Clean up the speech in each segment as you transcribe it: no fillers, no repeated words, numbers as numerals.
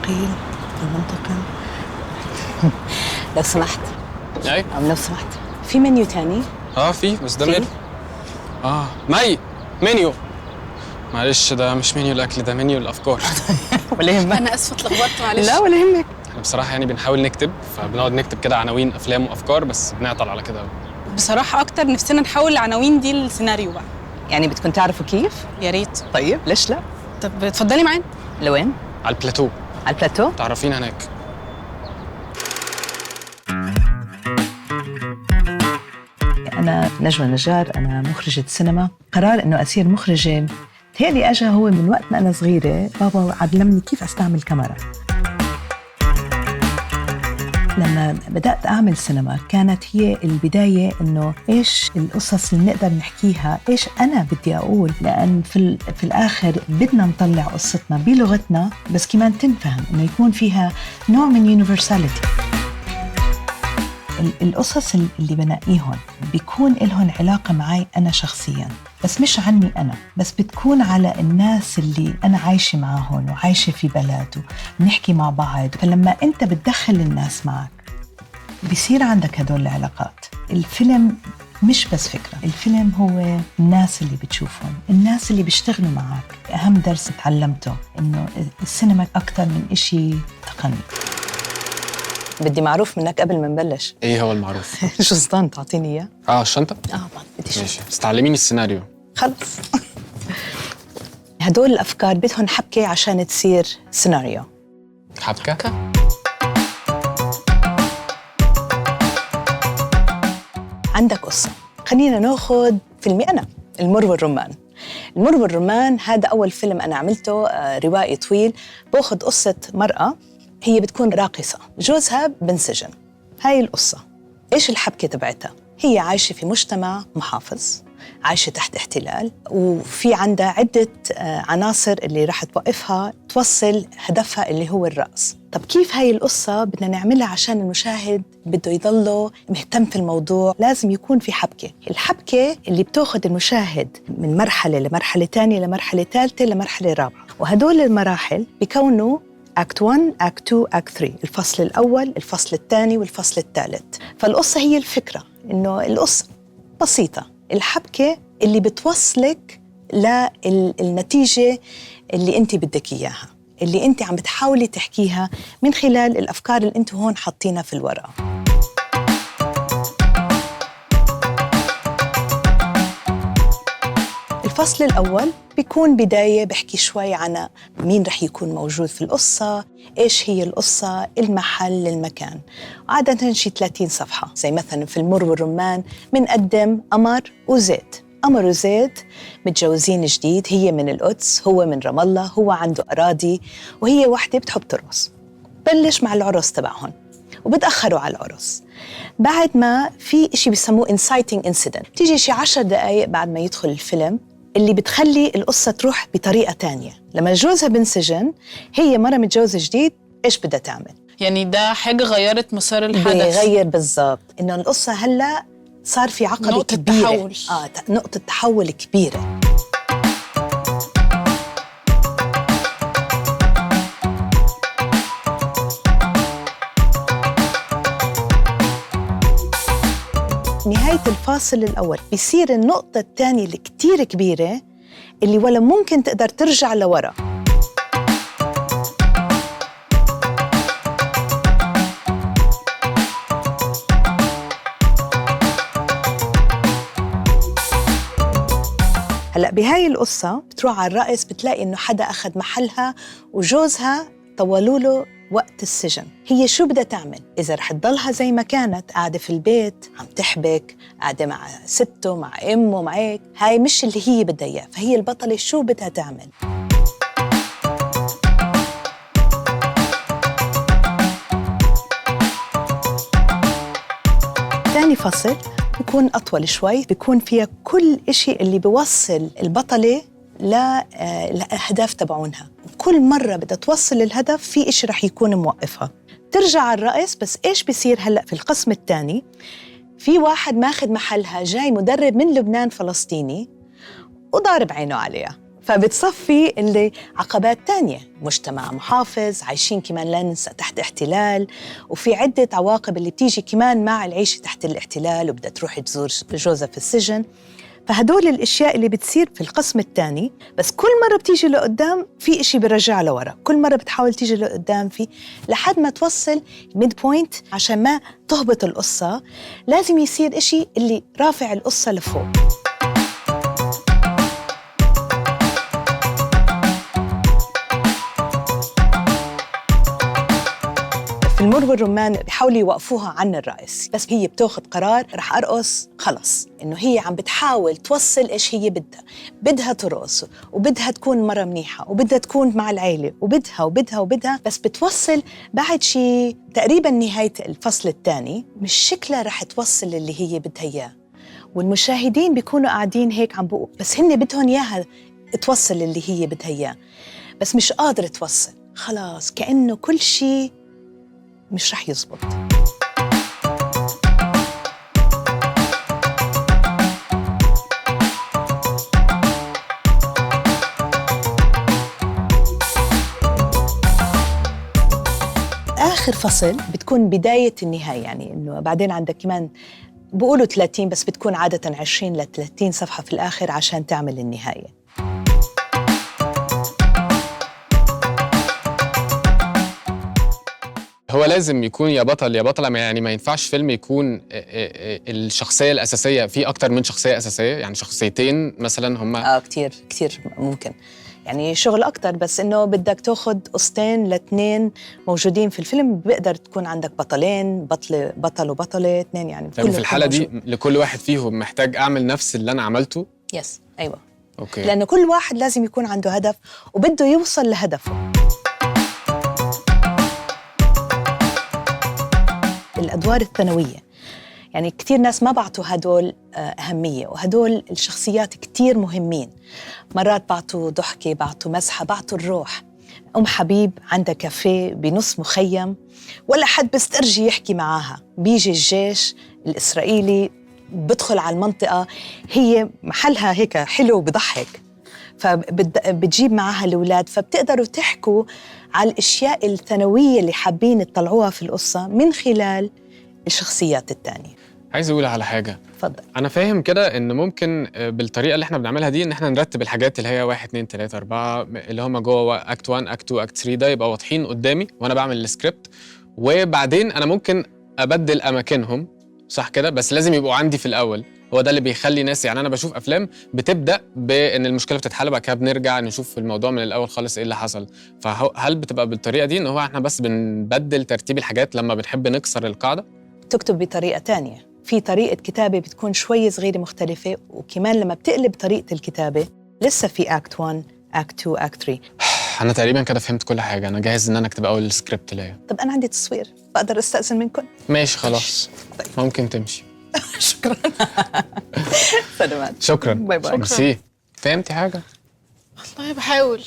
ثقيل المنطقة. لو سمحت. اي لو سمحت، في منيو تاني؟ في، بس ده منيو. منيو. معلش، ده مش منيو الاكل، ده منيو الافكار. ولا يهمك. انا اسفه اتلخبطت، معلش. لا ولا يهمك. احنا بصراحه يعني بنحاول نكتب، فبنقعد نكتب كده عناوين افلام وافكار، بس بنعطل على كده قوي. بصراحه اكتر نفسنا نحول العناوين دي للسيناريو بقى. يعني بدكم تعرفوا كيف؟ يا ريت. طيب ليش لا؟ طب اتفضلي معانا. لوين؟ على البلاتو. على البلاتو؟ تعرفين هناك. أنا نجمة نجار، أنا مخرجة سينما. قرار إنه أصير مخرجة تهيألي أجا هو من وقت ما أنا صغيرة. بابا علمني كيف أستعمل كاميرا. لما بدأت أعمل سينما كانت هي البداية إنه إيش القصص اللي نقدر نحكيها، إيش أنا بدي أقول، لأن في الآخر بدنا نطلع قصتنا بلغتنا بس كمان تنفهم، إنه يكون فيها نوع من يونيفرساليتي. القصص اللي بنقيهم بيكون إلهن علاقة معي أنا شخصياً، بس مش عني أنا، بس بتكون على الناس اللي أنا عايشة معهم وعايشة في بلد ونحكي مع بعض. فلما أنت بتدخل الناس معك بيصير عندك هدول العلاقات. الفيلم مش بس فكرة، الفيلم هو الناس اللي بتشوفهم، الناس اللي بيشتغلوا معك. أهم درس تعلمته إنه السينما أكتر من إشي تقني. بدي معروف منك قبل ما نبلش. ايه هو المعروف؟ شو صدان تعطيني اياه؟ الشنطه. بدي شنطة. ماشي، بس تعلميني السيناريو. خلص. هدول الافكار بدهم حبكه عشان تصير سيناريو. حبكه. عندك قصه، خلينا ناخذ فيلمي انا، المر والرمان. المر والرمان هذا اول فيلم انا عملته، روائي طويل. باخذ قصه مراه هي بتكون راقصة، جوزها بنسجن. هاي القصة. إيش الحبكة تبعتها؟ هي عايشة في مجتمع محافظ، عايشة تحت احتلال، وفي عندها عدة عناصر اللي رح توقفها توصل هدفها اللي هو الرقص. طب كيف هاي القصة بدنا نعملها عشان المشاهد بده يضله مهتم في الموضوع؟ لازم يكون في حبكة. الحبكة اللي بتاخذ المشاهد من مرحلة لمرحلة تانية لمرحلة ثالثة لمرحلة رابعة، وهدول المراحل بيكونوا أكت 1، أكت 2، أكت 3، الفصل الأول، الفصل الثاني، والفصل الثالث. فالقصة هي الفكرة، إنه القصة بسيطة، الحبكة اللي بتوصلك للنتيجة اللي أنت بدك إياها، اللي أنت عم بتحاولي تحكيها من خلال الأفكار اللي أنتوا هون حاطينها في الورقة. الفصل الأول بيكون بداية بحكي شوي عن مين رح يكون موجود في القصة، إيش هي القصة، المحل، المكان. عادة شي 30 صفحة. زي مثلا في المر والرمان منقدم قمر وزيد. قمر وزيد متجوزين جديد، هي من القدس، هو من رام الله، هو عنده أراضي وهي وحدة بتحب ترقص. بلش مع العرس تبعهم وبتأخروا على العرس. بعد ما في إشي بيسموه inciting incident، تيجي شي 10 دقايق بعد ما يدخل الفيلم اللي بتخلي القصة تروح بطريقة تانية. لما جوزها بنسجن، هي مرة متجوزة جديد، إيش بدها تعمل؟ يعني ده حاجة غيرت مسار الحدث. بيغير بالضبط، إنه القصة هلأ صار في عقبة نقطة كبيرة. تحول. نقطة تحول كبيرة. نهاية الفاصل الأول بيصير النقطة الثانية اللي كتير كبيرة، اللي ولا ممكن تقدر ترجع لورا. هلأ بهاي القصة بتروح على الرأس، بتلاقي إنه حدا أخذ محلها وجوزها طولوا له وقت السجن. هي شو بدها تعمل؟ إذا رح تضلها زي ما كانت قاعدة في البيت عم تحبك، قاعدة مع سته مع أمه مع هيك، هاي مش اللي هي بدها إياه. فهي البطلة شو بدها تعمل؟ تاني فصل بيكون أطول شوي، بيكون فيها كل إشي اللي بيوصل البطلة لأهداف تبعونها. كل مرة بدها توصل الهدف في إشي رح يكون موقفها. ترجع على الرأس. بس إيش بيصير هلأ في القسم الثاني؟ في واحد ماخد محلها، جاي مدرب من لبنان فلسطيني وضارب عينه عليها. فبتصفي اللي عقبات تانية، مجتمع محافظ، عايشين كمان لا ننسى تحت احتلال، وفي عدة عواقب اللي بتيجي كمان مع العيش تحت الاحتلال، وبدها تروح تزور جوزها في السجن. فهدول الاشياء اللي بتصير في القسم الثاني، بس كل مره بتيجي لقدام في إشي بيرجعها لورا، كل مره بتحاول تيجي لقدام فيه لحد ما توصل ميد بوينت. عشان ما تهبط القصه لازم يصير إشي اللي رافع القصه لفوق. في المر والرمان بيحاولوا يوقفوها عن الرأس، بس هي بتاخذ قرار رح أرقص خلص، إنه هي عم بتحاول توصل إيش هي بدها ترقص، وبدها تكون مرة منيحة، وبدها تكون مع العيلة، وبدها بس بتوصل بعد شيء تقريباً نهاية الفصل الثاني مش شكلها رح توصل اللي هي بدها إياه، والمشاهدين بيكونوا قاعدين هيك عم بقوا بس هن بدهم إياها توصل اللي هي بدها إياه، بس مش قادرة توصل، خلاص كأنه كل شيء مش رح يزبط. آخر فصل بتكون بداية النهاية، يعني إنه بعدين عندك كمان بقولوا 30 بس بتكون عادة 20 ل 30 صفحة في الآخر عشان تعمل النهاية. هو لازم يكون يا بطل يا بطلة، يعني ما ينفعش فيلم يكون الشخصية الأساسية فيه أكتر من شخصية أساسية، يعني شخصيتين مثلا هما كتير ممكن، يعني شغل أكتر، بس إنه بدك تاخد قصتين ل2 موجودين في الفيلم، بيقدر تكون عندك بطلين، بطل وبطلة 2 يعني. في الحالة دي لكل واحد فيهم محتاج أعمل نفس اللي أنا عملته؟ يس أيوة. أوكي. لأنه كل واحد لازم يكون عنده هدف وبده يوصل لهدفه. الأدوار الثانوية يعني كتير ناس ما بعطوا هدول أهمية، وهدول الشخصيات كتير مهمين. مرات بعطوا ضحكة، بعطوا مسحة، بعطوا الروح. أم حبيب عندها كافيه بنص مخيم، ولا حد بيسترجي يحكي معاها، بيجي الجيش الإسرائيلي بدخل على المنطقة، هي محلها هيك حلو وبضحك، فبتجيب معاها الأولاد، فبتقدروا تحكوا على الأشياء الثانوية اللي حابين تطلعوها في القصة من خلال الشخصيات التانية. عايز أقول على حاجة. اتفضل. أنا فاهم كده إن ممكن بالطريقة اللي إحنا بنعملها دي إن إحنا نرتب الحاجات اللي هي 1 2 3 4 اللي هم جوه أكت 1 أكت 2 أكت 3 ده يبقى واضحين قدامي وأنا بعمل السكريبت، وبعدين أنا ممكن أبدل أماكنهم، صح كده؟ بس لازم يبقوا عندي في الأول. هو ده اللي بيخلي ناس، يعني أنا بشوف أفلام بتبدأ بإن المشكلة بتتحل، بعد كده بنرجع نشوف الموضوع من الأول خالص إيه اللي حصل. فهل بتبقى بالطريقة دي إن هو إحنا بس بنبدل ترتيب الحاجات لما بنحب نكسر القاعدة؟ تكتب بطريقة تانية، في طريقة كتابة بتكون شوي صغيرة مختلفة، وكمان لما بتقلب طريقة الكتابة لسه في أكت 1 أكت 2 أكت 3. أنا تقريباً كده فهمت كل حاجة، أنا جاهز إن أنا أكتب أول السكريبت ليا. طب أنا عندي تصوير، بقدر أستأذن منكم؟ ماشي خلاص. طيب. ممكن تمشي. شكراً. سلامات. شكراً. باي باي. ميرسي. فهمتي حاجة؟ والله بحاول.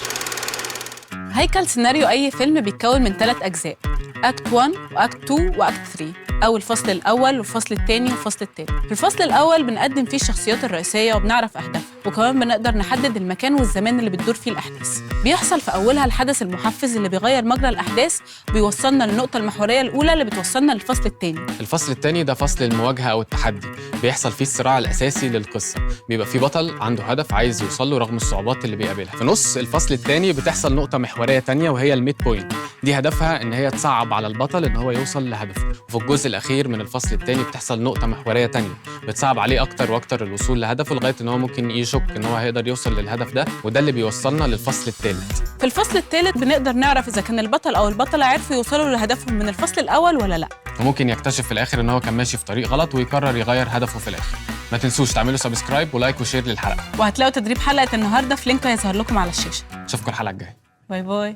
هيكل سيناريو أي فيلم بيتكون من 3 أجزاء، أكت 1 وأكت 2 وأكت 3، أو الفصل الأول والفصل الثاني والفصل الثالث. في الفصل الأول بنقدم فيه الشخصيات الرئيسية وبنعرف أهدافها، وكمان بنقدر نحدد المكان والزمان اللي بتدور فيه الأحداث. بيحصل في أولها الحدث المحفز اللي بيغير مجرى الأحداث وبيوصلنا للنقطة المحورية الأولى اللي بتوصلنا للفصل الثاني. الفصل الثاني ده فصل المواجهة أو التحدي، بيحصل فيه الصراع الأساسي للقصة، بيبقى فيه بطل عنده هدف عايز يوصل له رغم الصعوبات اللي بيقابلها. في نص الفصل الثاني بتحصل نقطة محورية تانية وهي الميد بوينت، دي هدفها إن هي تصعب على البطل إن هو يوصل لهدفه. وفي الجزء الأخير من الفصل الثاني بتحصل نقطة محورية تانية بتصعب عليه أكتر وأكتر الوصول لهدفه، لغاية إن هو ممكن يشك إن هو هيقدر يوصل للهدف ده، وده اللي بيوصلنا للفصل الثالث. في الفصل الثالث بنقدر نعرف إذا كان البطل أو البطلة عرفوا يوصلوا لهدفهم من الفصل الأول ولا لأ، وممكن يكتشف في الآخر إن هو كان ماشي في طريق غلط ويقرر يغير هدفه في الآخر. ما تنسوش تعملوا سبسكرايب ولايك وشير للحلقة، وهتلاقوا تدريب حلقة النهاردة في لينك هيظهر لكم على الشاشة. أشوفكم الحلقة الجاية. باي باي.